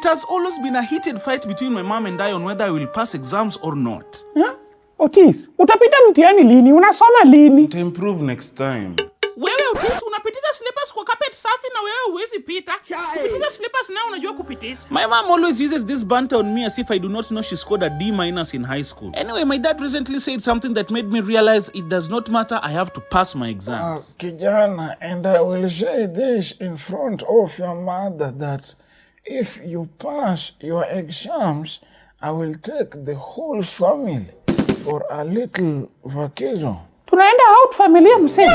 it has always been a heated fight between my mom and I on whether I will pass exams or not. Otis, utapita mtihani lini? Unasoma lini? To improve next time. Wewe Otis unapitiza slippers kwa carpet safi na wewe huwezi pita. Kupitiza slippers na unajua kupitiza. My mom always uses this banter on me as if I do not know she scored a D- in high school. Anyway, my dad recently said something that made me realize it does not matter, I have to pass my exams. Kijana, and I will say this in front of your mother that if you pass your exams, I will take the whole family for a little vacation. Tunaenda out familia msema.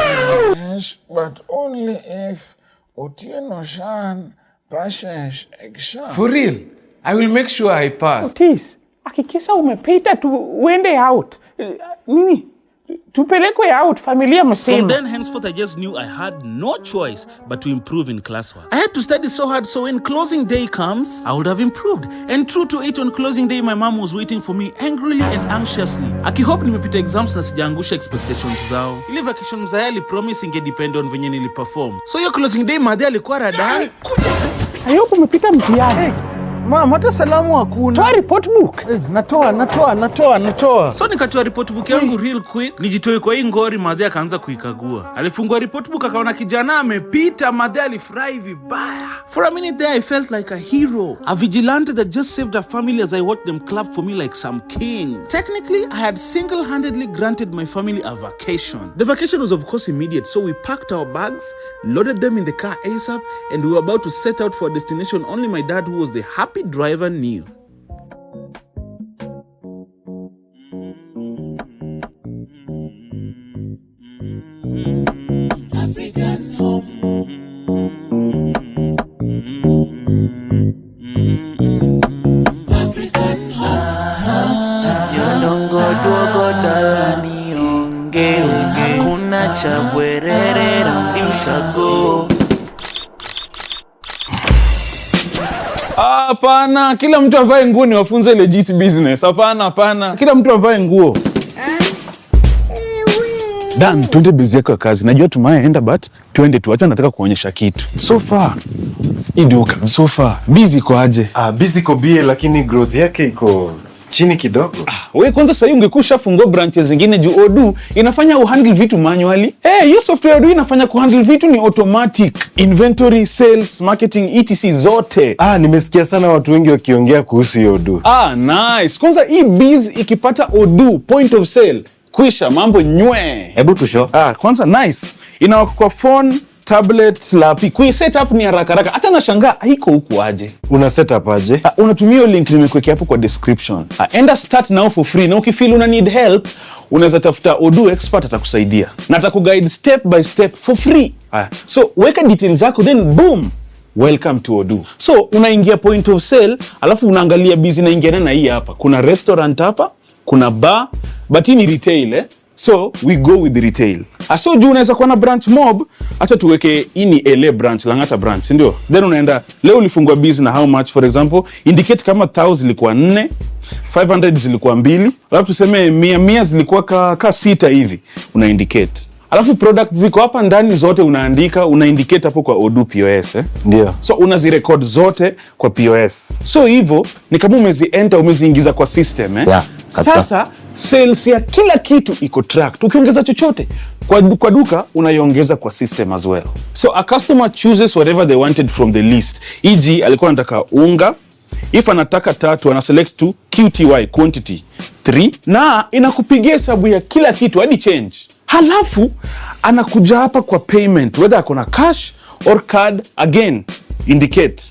Yes, but only if Otieno-san passes exam. For real? I will make sure I pass. Otis, hakikisha umepita uende out. Nini? Tupelekwe out familia msema. From then henceforth, I just knew I had no choice but to improve in classwork. I had to study so hard so when closing day comes, I would have improved. And true to it, on closing day, my mom was waiting for me angrily and anxiously. Akihope nimepita exams na sijaangusha expectations zao. Ile vacation mzaya alipromise ingedepend on venye niliperform. So your closing day, madhe alikuwa radani. Ayoko umepita mtihani. Mama, hata salamu hakuna. Toa report book. Natoa. So nikatoa report book yangu real quick, nijitoe kwa hii ngori, madhe akaanza kuikagua. Alifungua report book akaona kijana amepita, madhe alifurahi vibaya. For a minute there I felt like a hero, a vigilante that just saved a family as I watched them clap for me like some king. Technically, I had single-handedly granted my family a vacation. The vacation was of course immediate, so we packed our bags, loaded them in the car ASAP, and we were about to set out for a destination only my dad, who was the happy driver, knew. African home. African home. Yalongo dogo dalani onge kuna cha bwerere ushago. Hapana, kila mtu avae nguo ni wafunze legit business. Hapana. Kila mtu avae nguo. Dan, tuende busy yako ya kazi. Najua tumaenda but tuende tu. Acha nataka kuonyesha kitu. So far. Iduka. So far. Busy kwa aje? Busy ko bie lakini growth yake iko chini kidogo. Wewe kwanza sasa ungekusha fungua branches zingine juu Odoo inafanya uhandle vitu manually. Hiyo software Odoo inafanya kuhandle vitu ni automatic. Inventory, sales, marketing, etc zote. Nimesikia sana watu wengi wakiongea kuhusu hiyo Odoo. Nice. Kwanza hii biz ikipata Odoo point of sale, kwisha mambo nywe. Hebu tusho. Kwanza nice. Inawaka kwa phone, tablet, laptop. Kui setup ni haraka. Hata nashangaa haiko huku aje. Una setup aje? Unatumia link nimekuwekea hapo kwa description. Enda start now for free. Na ukifeel una need help, unaweza tafuta Odoo expert atakusaidia. Na atakuguide step by step for free. So weka details zako then boom. Welcome to Odoo. So unaingia point of sale, alafu unaangalia busy na ingiana na hii hapa. Kuna restaurant hapa, kuna bar, but hii ni retail So we go with the retail. So juu unaweza kuwa na branch mob, acha tuweke hii ni LA branch, Langata branch, ndio? Then unaenda, leo ulifungua business na how much for example, indicate kama 1000 zilikuwa 4, 500 zilikuwa 2, alafu tuseme 100 zilikuwa ka 6 hivi, una indicate. Alafu product ziko hapa ndani zote unaandika, una indicate hapo kwa Odoo POS Ndio. So unazirecord zote kwa POS. So hivyo ni kama umeziingiza kwa system Sasa sales ya kila kitu iko tracked. Ukiongeza chochote kwa duka unaiongeza kwa system as well. So a customer chooses whatever they wanted from the list. E.g. alikuwa anataka unga. If anataka 3 ana select to QTY quantity 3 na inakupigia hesabu ya kila kitu hadi change. Halafu anakuja hapa kwa payment, whether akona cash or card, again indicate.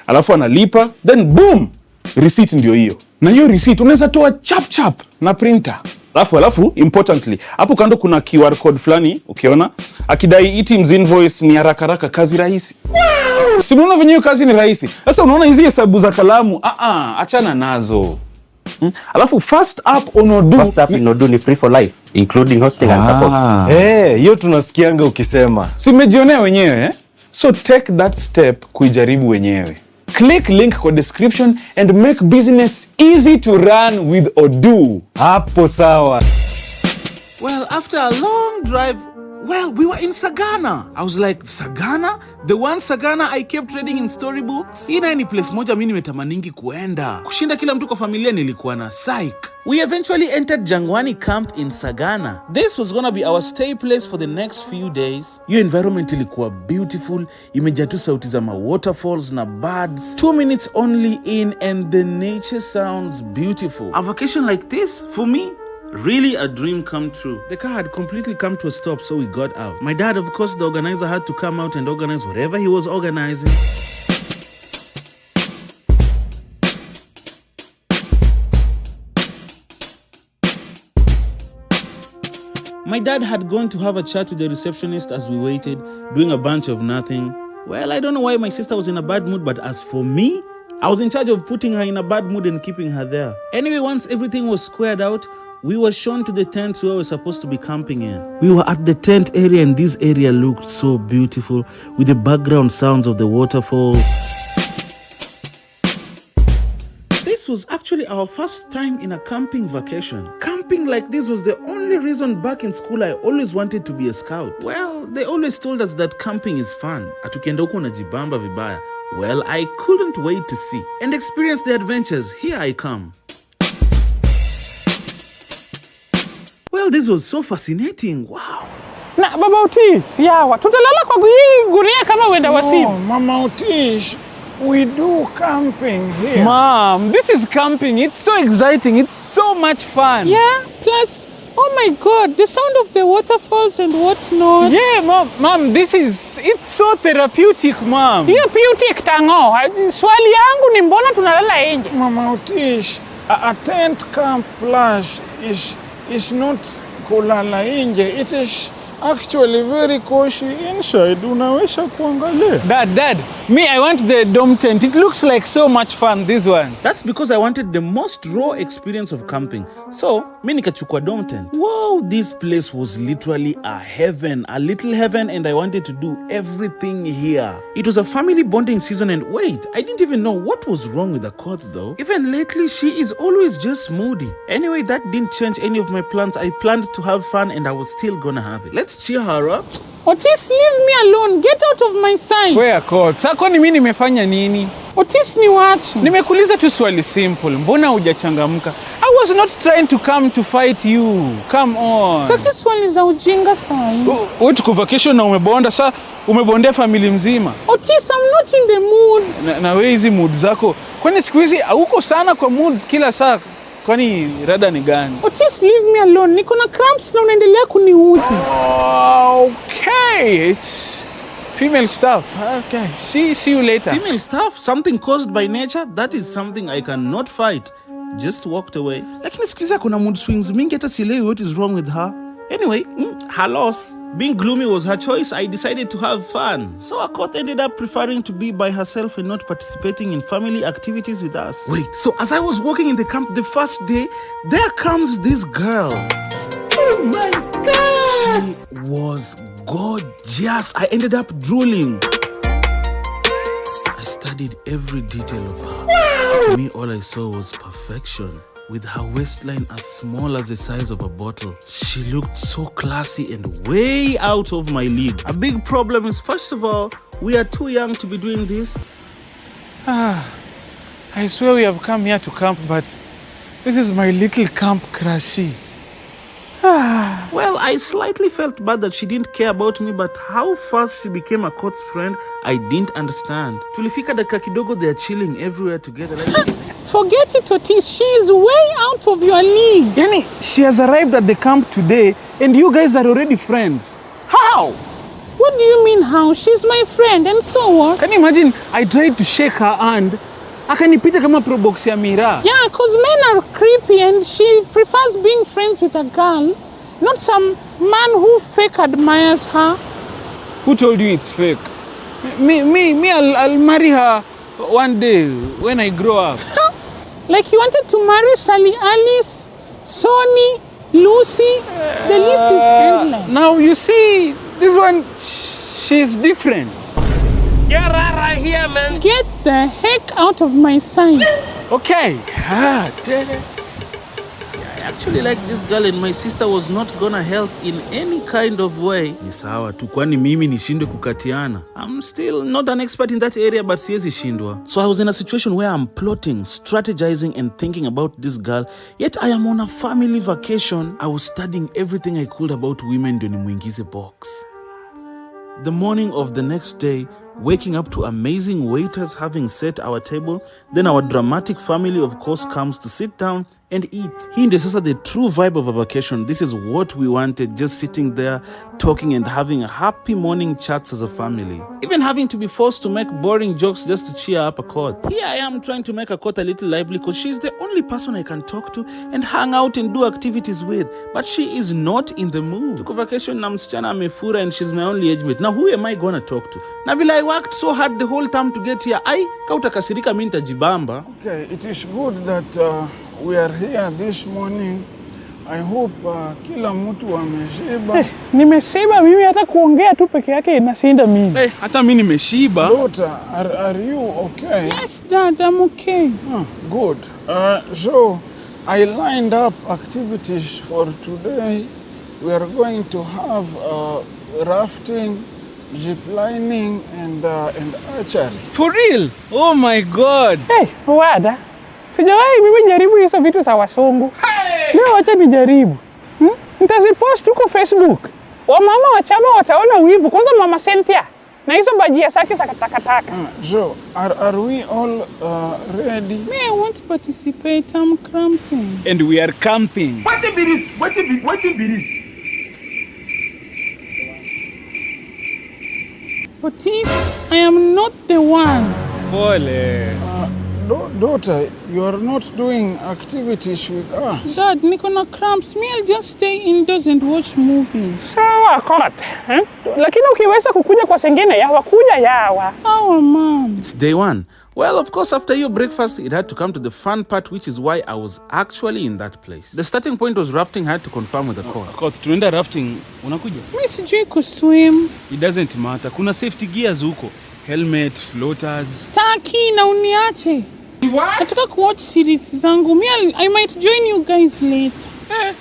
Alafu analipa, then boom, receipt ndio hiyo. Na hiyo receipt unaweza toa chap na printer. Alafu importantly, hapo kando kuna QR code fulani, ukiona akidai items invoice ni haraka kazi rahisi. Si unaona venye hiyo kazi ni rahisi. Sasa unaona hizi hesabu za kalamu, achana nazo. Alafu first up on Odoo. First up in Odoo ni free for life, including hosting and support. Hiyo tunasikianga ukisema. Si mmejionea wenyewe So take that step kuijaribu wenyewe. Click link kwa description and make business easy to run with Odoo. Hapo sawa. Well, after a long drive, Well, we were in Sagana. I was like, Sagana? The one Sagana I kept reading in storybooks? Ina ni place moja mimi nimetamaningi kuenda. Kushinda kila mtu kwa familia nilikuwa na psych. We eventually entered Jangwani camp in Sagana. This was gonna be our stay place for the next few days. Your environment ilikuwa beautiful. Imejaa tu sauti za waterfalls na birds. 2 minutes only in and the nature sounds beautiful. A vacation like this, for me, really a dream come true. The car had completely come to a stop, so we got out. My dad, of course, the organizer, had to come out and organize whatever he was organizing. My dad had gone to have a chat with the receptionist as we waited, doing a bunch of nothing. Well, I don't know why my sister was in a bad mood, but as for me, I was in charge of putting her in a bad mood and keeping her there. Anyway, once everything was squared out, we were shown to the tents where we were supposed to be camping in. We were at the tent area and this area looked so beautiful with the background sounds of the waterfall. This was actually our first time in a camping vacation. Camping like this was the only reason back in school I always wanted to be a scout. Well, they always told us that camping is fun. Atukienda huko unajibamba vibaya. Well, I couldn't wait to see and experience the adventures. Here I come. Well, this was so fascinating. Wow. Na Baba Otis, yawa, tutalala kwa gunia kama wenda wasimu. No, Mama Otis, we do camping here. Mom, this is camping. It's so exciting. It's so much fun. Yeah, plus, oh my God, the sound of the waterfalls and whatnot. Yeah, Mom, it's so therapeutic, Mom. Therapeutic tango. Swali yangu ni mbona tunalala nje? Mama Otis, a tent camp plus is not kulala nje. It is actually very cozy inside. Unaweza kuangalia. Dad, me, I want the dome tent. It looks like so much fun, this one. That's because I wanted the most raw experience of camping. So, mi nikachukua dome tent. Wow, this place was literally a heaven, a little heaven, and I wanted to do everything here. It was a family bonding season, and wait, I didn't even know what was wrong with the court though. Even lately, she is always just moody. Anyway, that didn't change any of my plans. I planned to have fun and I was still gonna have it. Let's cheer her up. Otis, leave me alone. Get out of my sight. Where court? Sako ni mimi nimefanya nini? Otis, ni wachi. Nimekuuliza tu swali simple. Mbona hujachangamka? I was not trying to come to fight you. Come on. Sitaki swali za ujinga sahi. Wewe tuko vacation na umebonda saa umebondea family mzima. Otis, I'm not in the moods. Na wewe hizi mood zako. Kwani siku hizi hauko sana kwa moods kila saa? Kwani rada ni gani? Otis, leave me alone. Niko na cramps na unaendelea kuniudhi. Okay, it's female stuff. Okay, see you later. Female stuff? Something caused by nature? That is something I cannot fight. Just walked away. Lakini siku hizi kuna mood swings mingi hata sielewi what is wrong with her. Anyway, her loss. Being gloomy was her choice. I decided to have fun. So Akoth ended up preferring to be by herself and not participating in family activities with us. Wait, so as I was walking in the camp the first day, there comes this girl. Oh my God! She was gorgeous. I ended up drooling. I studied every detail of her. Wow! To me, all I saw was perfection. With her waistline as small as the size of a bottle. She looked so classy and way out of my league. A big problem is, first of all, we are too young to be doing this. I swear we have come here to camp, but this is my little camp crashy. Well, I slightly felt bad that she didn't care about me, but how fast she became a Akoth's friend, I didn't understand. Tulifika dakika kidogo, they are chilling everywhere together. Forget it, Otis. She is way out of your league. Yani, she has arrived at the camp today and you guys are already friends. How? What do you mean how? She's my friend and so what? Can you imagine I tried to shake her hand? Akanipita kama probox ya Mira. Yeah, because men are creepy and she prefers being friends with a girl, not some man who fake admires her. Who told you it's fake? I'll marry her one day when I grow up. Like you wanted to marry Sally Alice, Sonny, Lucy. The list is endless. Now you see, this one, she's different. Get right here, man. Get the heck out of my sight. Okay. actually like this girl and my sister was not gonna help in any kind of way. Ni sawa tu, kwani mimi nishindwe kukatiana? I'm still not an expert in that area, but siwezi shindwa. So I was in a situation where I'm plotting, strategizing and thinking about this girl, yet I am on a family vacation. I was studying everything I could about women ndio nimuingize box. The morning of the next day, waking up to amazing waiters having set our table, then our dramatic family of course comes to sit down and eat. Hii ndio sasa the true vibe of a vacation. This is what we wanted, just sitting there, talking and having a happy morning chats as a family. Even having to be forced to make boring jokes just to cheer up a court. Here I am trying to make a court a little lively because she's the only person I can talk to and hang out and do activities with. But she is not in the mood. Tuko vacation na msichana amefura and she's my only age mate. Now who am I gonna talk to? Na vile I worked so hard the whole time to get here. Kautakasirika mimi nitajibamba. Okay, it is good that we are here this morning. I hope kila mtu ameshiba. Nimeshiba mimi, hata kuongea tu peke yake inashinda mimi. Hata mimi nimeshiba. Daughter, are you okay? Yes, Dad, I'm okay. Good. So I lined up activities for today. We are going to have rafting, zip lining and archery. For real? Oh my God. Hey, wada. Sijawahi mimi jaribu hizo vitu za wasungu. Leo wacha nijaribu. Nitazipost huko Facebook. Wamama wa chama wataona wivu. Kwanza Mama Cynthia na hizo bajia zake za takataka. So are we all ready? Me, I want to participate. I'm cramping. And we are camping. What be this? What be this? Otis, I am not the one. Pole. Daughter, you are not doing activities with us. Dad, niko na cramps. Me, I'll just stay indoors and watch movies. Sawa kote. Lakini ukiweza kukuja kwa sengine yawa kuja yawa. Sawa, Mom. It's day one. Well, of course, after your breakfast, it had to come to the fun part, which is why I was actually in that place. The starting point was rafting. I had to confirm with the court. Court, tunaenda rafting. Unakuja? Mi sijui kuswim. It doesn't matter. Kuna safety gears huko. Helmet, floaters. Staki na uniache. What? Nataka kuwatch series zangu. I might join you guys later.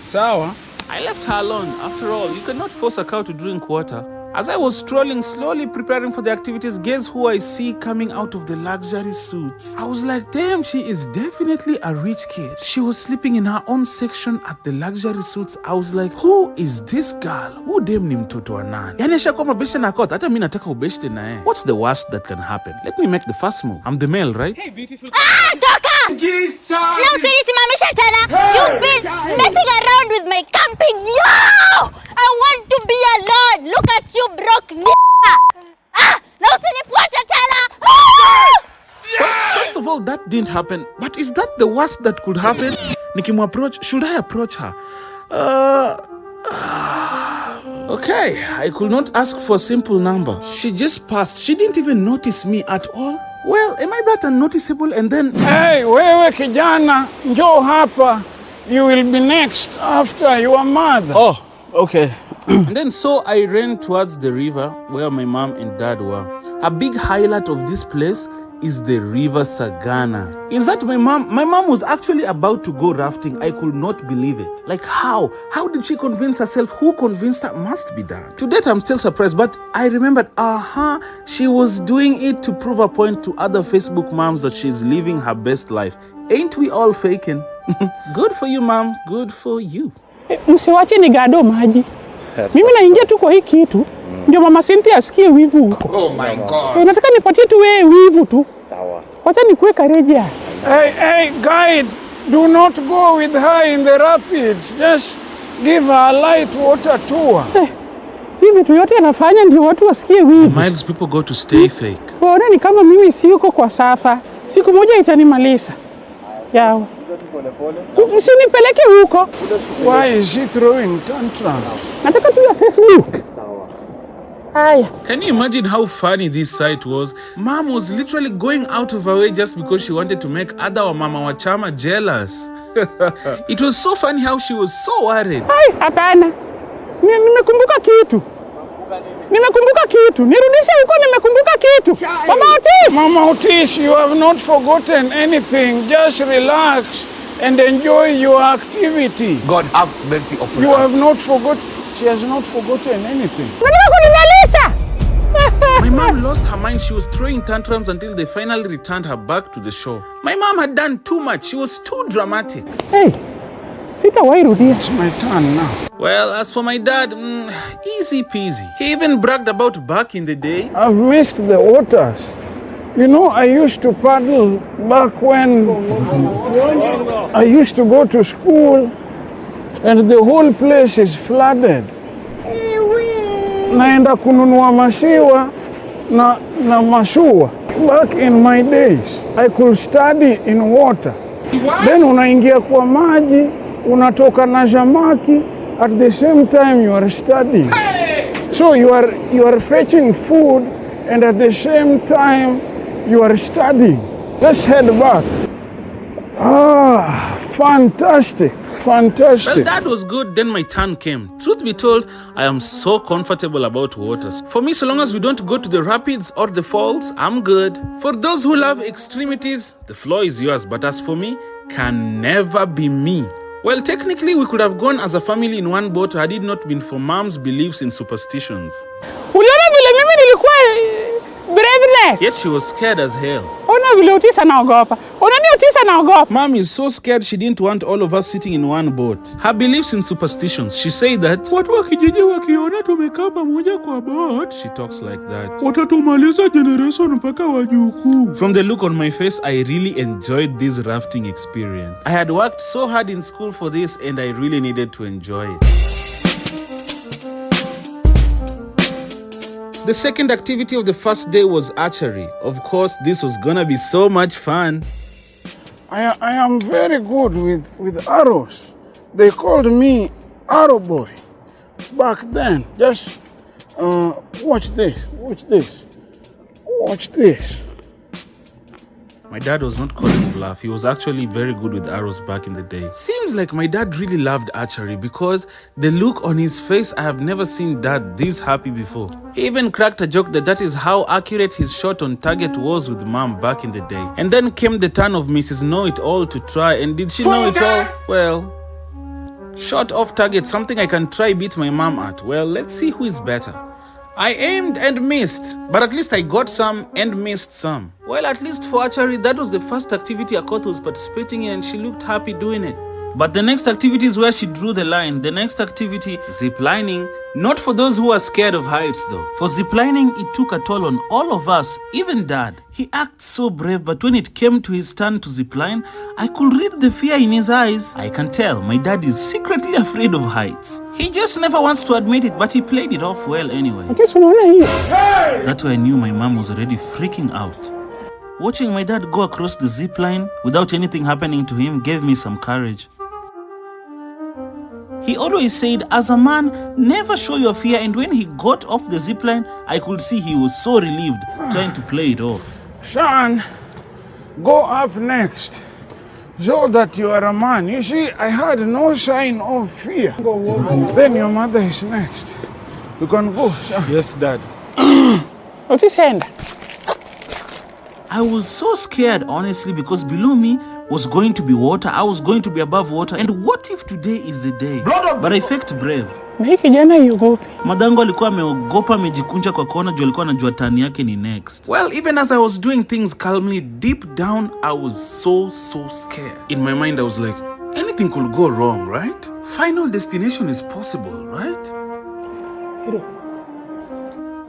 Sawa. I left her alone. After all, you cannot force a cow to drink water. As I was strolling, slowly preparing for the activities, guess who I see coming out of the luxury suits? I was like, damn, she is definitely a rich kid. She was sleeping in her own section at the luxury suits. I was like, who is this girl? Who dem ni mtoto wa nani? Yani ashakuwa mabeshte na kota, hata mimi nataka ubeshte na yeye. What's the worst that can happen? Let me make the first move. I'm the male, right? Hey, beautiful. Toka! Jesus! Leo simamisha tena. You've been messing around with my camping. Yo! I want to be alone. Look at you, broke nigga. Leo usinifuate tena. Well, first of all, that didn't happen. But is that the worst that could happen? Nikimu-approach, should I approach her? Okay, I could not ask for a simple number. She just passed. She didn't even notice me at all. Well, am I that unnoticeable? And then... Hey, wewe kijana, njoo hapa. You will be next after your mother. Oh, okay. And then so I ran towards the river where my mom and dad were. A big highlight of this place is the river Sagana. Is that my mom was actually about to go rafting. I could not believe it. Like how? How did she convince herself? Who convinced her? Must be dad. To date, I'm still surprised, but I remembered, she was doing it to prove a point to other Facebook moms that she's living her best life. Ain't we all faking? Good for you, mom. Good for you. Msiwache nigado maji. Mimi naingia tu kwa hii kitu. Ndio Mama Cynthia asikie wivu huko. Oh my God. Nataka nipatie tu wewe wivu tu. Sawa. Wacha nikuwe karejea. Hey, guide, do not go with her in the rapids. Just give her a light water tour. Hii vitu yote anafanya ndio watu wasikie wivu. Miles people go to stay fake. Bora ni kama mimi siko kwa safa. Siku moja itanimaliza. Yawa. Usinipeleke huko. Why is she throwing tantrums? Nataka tu ya Facebook. Haya. Can you imagine how funny this sight was? Mom was literally going out of her way just because she wanted to make other Wamama wa chama jealous. It was so funny how she was so worried. Hai, hapana. Nimekumbuka kitu. Nirudishe huko, nimekumbuka kitu. Mama Otis! Mama Otis, you have not forgotten anything. Just relax. and enjoy your activity. God have mercy upon You us. have not forgotten. She has not forgotten anything. My mom lost her mind. She was throwing tantrums until they finally returned her back to the shore. My mom had done too much. She was too dramatic. Hey, sitawahi rudia. It's my turn now. Well, as for my dad, easy peasy. He even bragged about back in the days. I've missed the waters. You know, I used to paddle back when I used to go to school and the whole place is flooded. Naenda kununua masiwa na mashua. Back in my days, I could study in water. Then unaingia kwa maji, unatoka na jamaki, at the same time you are studying. So you are fetching food and at the same time you are studying. Let's head back. Ah, fantastic. Fantastic. Well, that was good. Then my turn came. Truth be told, I am so comfortable about waters. For me, so long as we don't go to the rapids or the falls, I'm good. For those who love extremities, the floor is yours. But as for me, can never be me. Well, technically, we could have gone as a family in one boat had it not been for mom's beliefs in superstitions. Uliona vile mimi nilikuwa braveness. Yet she was scared as hell. Ona vile Otis anaogopa. Unani Otis anaogopa? Mom is so scared she didn't want all of us sitting in one boat. Her beliefs in superstitions. She said that watu wa kijiji wakiona tumekaa pamoja kwa boat, she talks like that, watatumaliza generation mpaka wajukuu. From the look on my face, I really enjoyed this rafting experience. I had worked so hard in school for this and I really needed to enjoy it. The second activity of the first day was archery. Of course, this was gonna be so much fun. I am very good with arrows. They called me Arrow Boy back then. Just watch this, watch this, watch this. My dad was not calling bluff. He was actually very good with arrows back in the day. Seems like my dad really loved archery because the look on his face, I have never seen dad this happy before. He even cracked a joke that is how accurate his shot on target was with mom back in the day. And then came the turn of Mrs. Know-It-All to try. And did she know it all? Well, shot off target, something I can try beat my mom at. Well, let's see who is better. I aimed and missed, but at least I got some and missed some. Well, at least for archery, that was the first activity Akoto was participating in and she looked happy doing it. But the next activity is where she drew the line. The next activity, ziplining. Not for those who are scared of heights though. For ziplining, it took a toll on all of us, even dad. He acts so brave, but when it came to his turn to zipline, I could read the fear in his eyes. I can tell my dad is secretly afraid of heights. He just never wants to admit it, but he played it off well anyway. That's why I knew my mom was already freaking out. Watching my dad go across the zipline without anything happening to him gave me some courage. He always said, as a man, never show your fear, and when he got off the zipline, I could see he was so relieved, trying to play it off. Son, go up next, so that you are a man. You see, I had no sign of fear. Then your mother is next. You can go, son. Yes, Dad. What is hand? I was so scared, honestly, because below me was going to be water. I was going to be above water. And what if today is the day? But I felt brave. Na kijana yugopi. Madango alikuwa ameogopa, amejikunja kwa kona juu alikuwa anajua turn yake ni next. Well, even as I was doing things calmly, deep down, I was so scared. In my mind, I was like, anything could go wrong, right? Final destination is possible, right?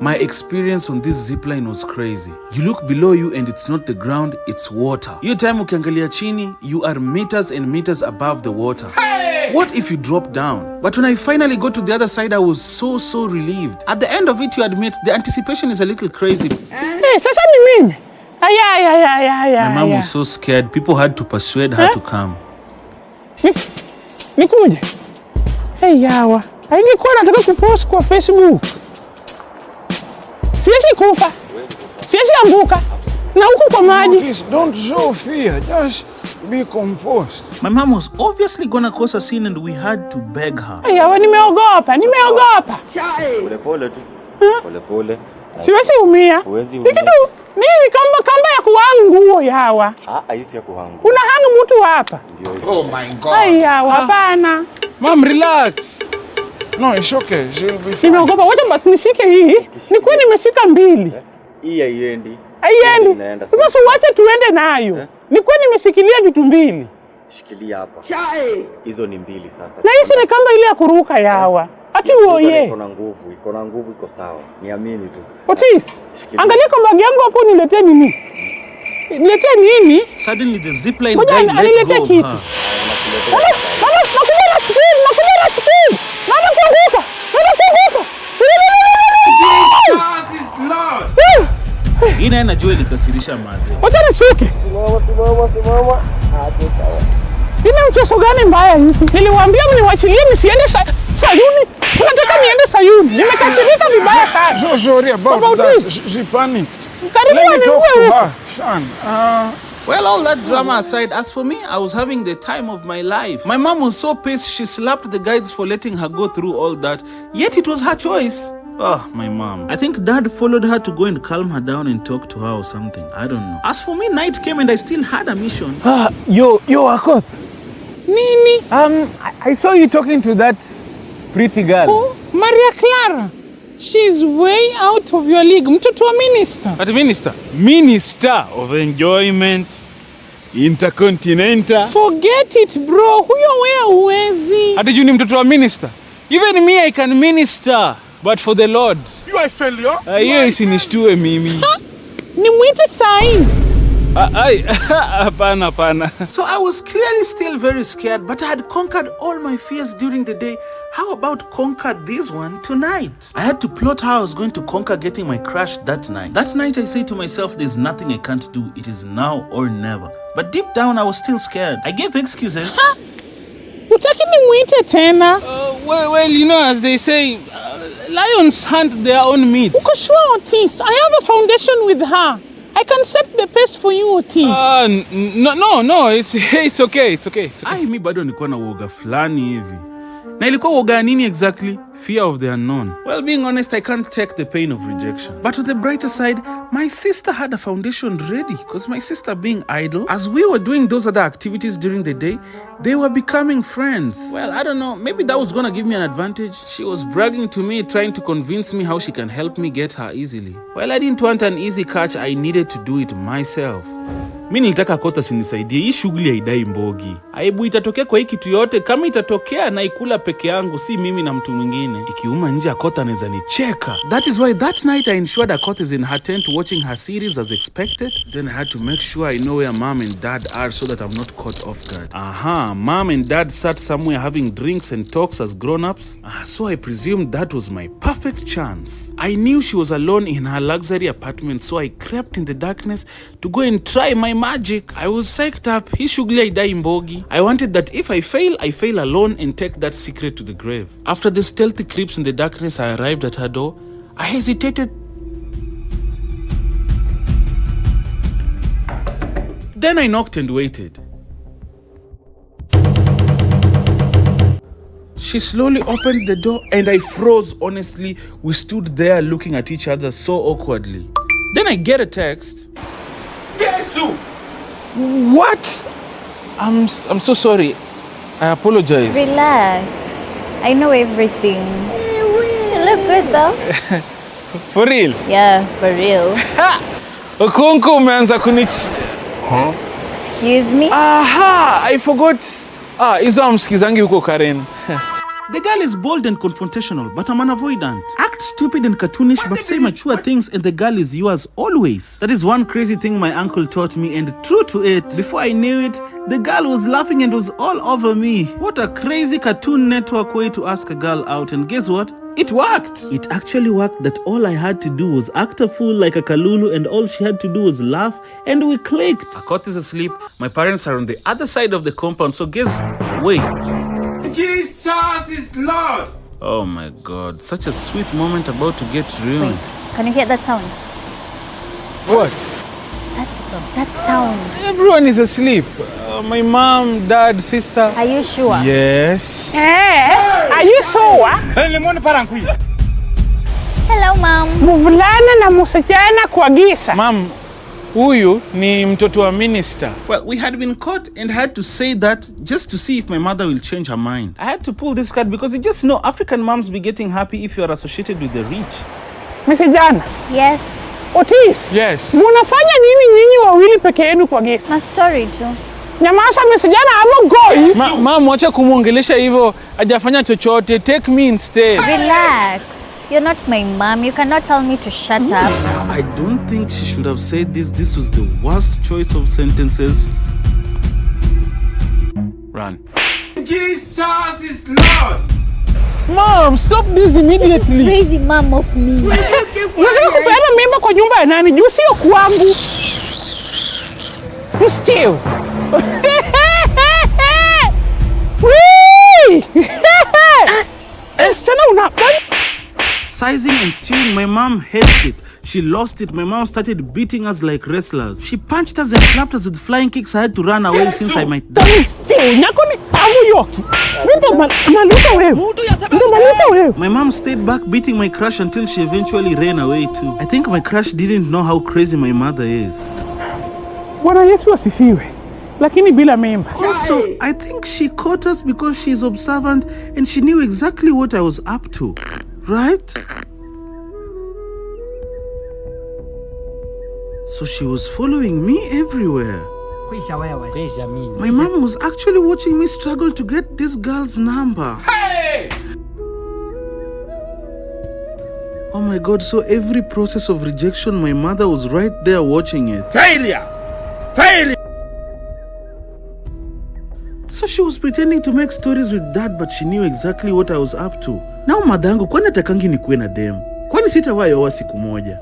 My experience on this zipline was crazy. You look below you and it's not the ground, it's water. Your time ukiangalia chini, you are meters and meters above the water. Hey! What if you drop down? But when I finally got to the other side, I was so relieved. At the end of it, you admit, the anticipation is a little crazy. Hey, sasa ni mimi. My mom was so scared, people had to persuade her to come. Nikuje. Hey, yawa. Haingekuwa nataka kupost kwa Facebook. Siwezi kufa. Siwezi anguka. Na huko kwa maji. Don't show fear. Just be composed. My mom was obviously gonna cause a scene and we had to beg her. Yawa, nimeogopa. Pole tu. Pole. Siwezi umia. Huwezi umia. Nini kamba ya kuhang nguo yawa. Hisi ya kuhangu. Una hang mtu hapa. Oh my God. Ai yawa hapana. Mom, relax. No, it's okay. She'll be fine. Nimeogopa, wacha basi nishike hii. Nikuwa nimeshika mbili. Hii haiendi. Haiendi. Sasa uache tuende nayo. Nikuwa nimeshikilia vitu mbili. Shikilia hapa. Hizo ni mbili sasa. Na hii ni kamba ile ya kuruka yawa. Ati uoye. Iko na nguvu, iko sawa. Niamini tu. Otis, angalia kamba yangu hapo niletee nini? Niletee nini? Suddenly the zipline guy let go of her. Mama, nakuja na speed. Mama kuanguka. Jesus is Lord. Ina anajua ilikasirisha madhe. Wacha nishuke. Simama. Ina mchezo gani mbaya hivi? Niliwaambia mniwachilie nisiende Sayuni. Unataka niende Sayuni. Nimekasirika vibaya sana. So sorry about that. She panicked. Karibu niwe huko. Sean, Well, all that drama aside, as for me, I was having the time of my life. My mom was so pissed, she slapped the guides for letting her go through all that. Yet it was her choice. Oh, my mom. I think Dad followed her to go and calm her down and talk to her or something. I don't know. As for me, night came and I still had a mission. Yo, Akoth. Nini? I saw you talking to that pretty girl. Oh, Maria Clara. She's way out of your league. Mtoto wa minister. But Minister of Enjoyment, Intercontinental. Forget it, bro. Huyo wea uwezi. Hadi you ni mtoto wa minister. Even me, I can minister. But for the Lord. You are a failure. Hiyo isinishtue mimi. Nimwite sahi. Hapana. So I was clearly still very scared, but I had conquered all my fears during the day. How about conquer this one tonight? I had to plot how I was going to conquer getting my crush that night. That night I say to myself, there's nothing I can't do. It is now or never. But deep down I was still scared. I gave excuses. Utaki nimwite tena? Well, you know, as they say, lions hunt their own meat. Uko sure, Otis? I have a foundation with her. I can set the pace for you, Otis. No, it's okay. Ai, mi bado nilikuwa na uoga fulani hivi. Na ilikuwa uoga nini exactly? Fear of the unknown. Well, being honest, I can't take the pain of rejection. But on the brighter side, my sister had a foundation ready. Because my sister being idle, as we were doing those other activities during the day, they were becoming friends. Well, I don't know, maybe that was gonna give me an advantage. She was bragging to me, trying to convince me how she can help me get her easily. Well, I didn't want an easy catch, I needed to do it myself. Mimi nilitaka Kota sinisaidie, hii shughuli haidai mbogi. Aibu itatokea kwa hii kitu yote, kama itatokea na ikula peke yangu, si mimi na mtu mwingine. Ikiuma nje Akota anaweza nicheka. That is why that night I ensured Akota is in her tent watching her series as expected. Then I had to make sure I know where Mom and Dad are so that I'm not caught off guard. Mom and Dad sat somewhere having drinks and talks as grown-ups. So I presumed that was my perfect chance. I knew she was alone in her luxury apartment, so I crept in the darkness to go and try my magic. I was psyched up. Hii shughuli haidai mbogi. I wanted that if I fail alone and take that secret to the grave. After the stealthy creeps in the darkness, I arrived at her door. I hesitated. Then I knocked and waited. She slowly opened the door and I froze. Honestly, we stood there looking at each other so awkwardly. Then I get a text. Jesus! What? I'm so sorry. I apologize. Relax. I know everything. You look good though. For real? Yeah, for real. Okonko umeanza kunich. Huh? Excuse me? I forgot. Hizo amsikizangi huko Karen. The girl is bold and confrontational, but I'm an avoidant. Act stupid and cartoonish, but say mature things, and the girl is yours always. That is one crazy thing my uncle taught me, and true to it, before I knew it, the girl was laughing and was all over me. What a crazy Cartoon Network way to ask a girl out, and guess what? It worked! It actually worked that all I had to do was act a fool like a Kalulu, and all she had to do was laugh, and we clicked. Akot is asleep, my parents are on the other side of the compound, so guess, wait. Jesus is Lord! Oh my God, such a sweet moment about to get ruined. Wait, can you hear that sound? What? That sound. Everyone is asleep. My mom, dad, sister. Are you sure? Yes. Are you sure? Hello, Mom. Mvulana na msichana kwa giza. Mom, Huyu ni mtoto wa minister. Well, we had been caught and had to say that just to see if my mother will change her mind. I had to pull this card because you just know African moms be getting happy if you are associated with the rich. Mr. Jana. Yes. Otis. Yes. Munafanya nini nyinyi wawili peke yenu kwa gesa? Na story tu. Nyamaza Mr. Jana, I'm going. Mama, wacha kumuongelesha hivyo, hajafanya chochote. Take me instead. Relax. You're not my mom. You cannot tell me to shut up. I don't think she should have said this. This was the worst choice of sentences. Run. Jesus is Lord. Mom, stop this immediately. Crazy mom of me. Unataka kupeana mimba kwa nyumba ya nani? Juu sio kwangu. Still. Sizing and stealing, my mom hates it. She lost it. My mom started beating us like wrestlers. She punched us and slapped us with flying kicks. I had to run away since I might die. My mom stayed back beating my crush until she eventually ran away too. I think my crush didn't know how crazy my mother is. Bwana Yesu asifiwe. Lakini bila mimba. Also, I think she caught us because she's observant and she knew exactly what I was up to. Right? So she was following me everywhere. My mom was actually watching me struggle to get this girl's number. Hey! Oh my God, so every process of rejection, my mother was right there watching it. Failure! Failure! So she was pretending to make stories with dad, but she knew exactly what I was up to. Now madangu, kwani atakangi nikuwe na dem? Kwani sitawahi oa siku moja?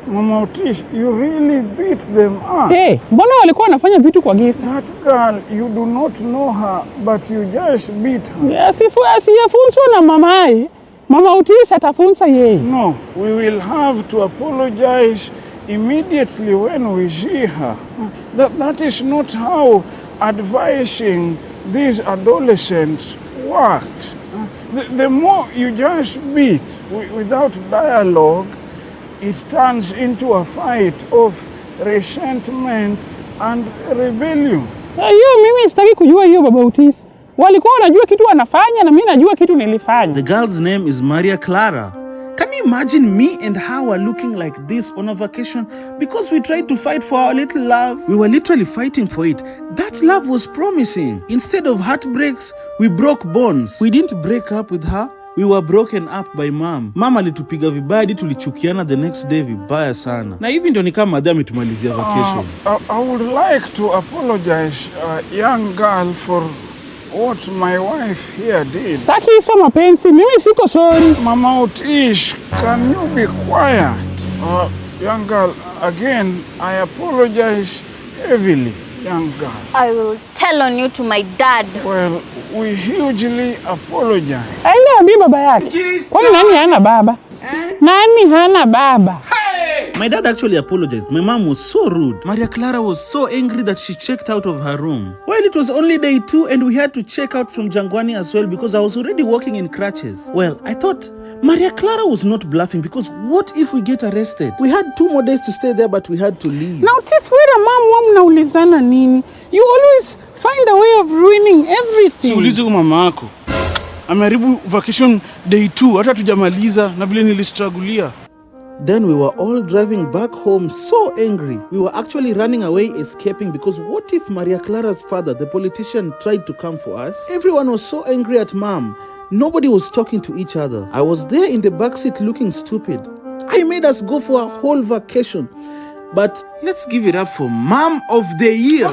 Mama Otis, you really beat them up. Hey, mbona walikuwa wanafanya vitu kwa gisa? That girl, you do not know her, but you just beat her. Asiyafunzwa na mamaye. Mama Otis atafunza yeye. No, we will have to apologize immediately when we see her. That is not how advising these adolescents works. The more you just beat without dialogue, it turns into a fight of resentment and rebellion. Hiyo mimi sitaki kujua hiyo Baba Otis. Walikuwa wanajua kitu wanafanya na mimi najua kitu nilifanya. The girl's name is Maria Clara. Can you imagine me and her were looking like this on a vacation because we tried to fight for our little love? We were literally fighting for it. That love was promising. Instead of heartbreaks, we broke bonds. We didn't break up with her. We were broken up by mom. Mama alitupiga vibaya hadi tulichukiana the next day vibaya sana. Na hivi ndio nikaa madam ametumalizia vacation. I would like to apologize, young girl, for what my wife here did. Sitaki hizo mapenzi. Mimi siko sorry. Mama Otis, can you be quiet? Young girl, again, I apologize heavily, young girl. I will tell on you to my dad. Well, we hugely apologize. Aende ambie baba yake. Kwani nani hana baba? Nani hana baba? My dad actually apologized. My mom was so rude. Maria Clara was so angry that she checked out of her room. Well, it was only day 2 and we had to check out from Jangwani as well because I was already walking in crutches. Well, I thought Maria Clara was not bluffing because what if we get arrested? We had 2 more days to stay there, but we had to leave. Now, Otis, where mom mnaulizana nini? You always find a way of ruining everything. Siulize mama yako. Ameharibu vacation day 2 hata tujamaliza na vile nilistrugulia. Then we were all driving back home so angry. We were actually running away, escaping because what if Maria Clara's father, the politician, tried to come for us? Everyone was so angry at mom. Nobody was talking to each other. I was there in the backseat looking stupid. I made us go for a whole vacation. But let's give it up for Mom of the Year.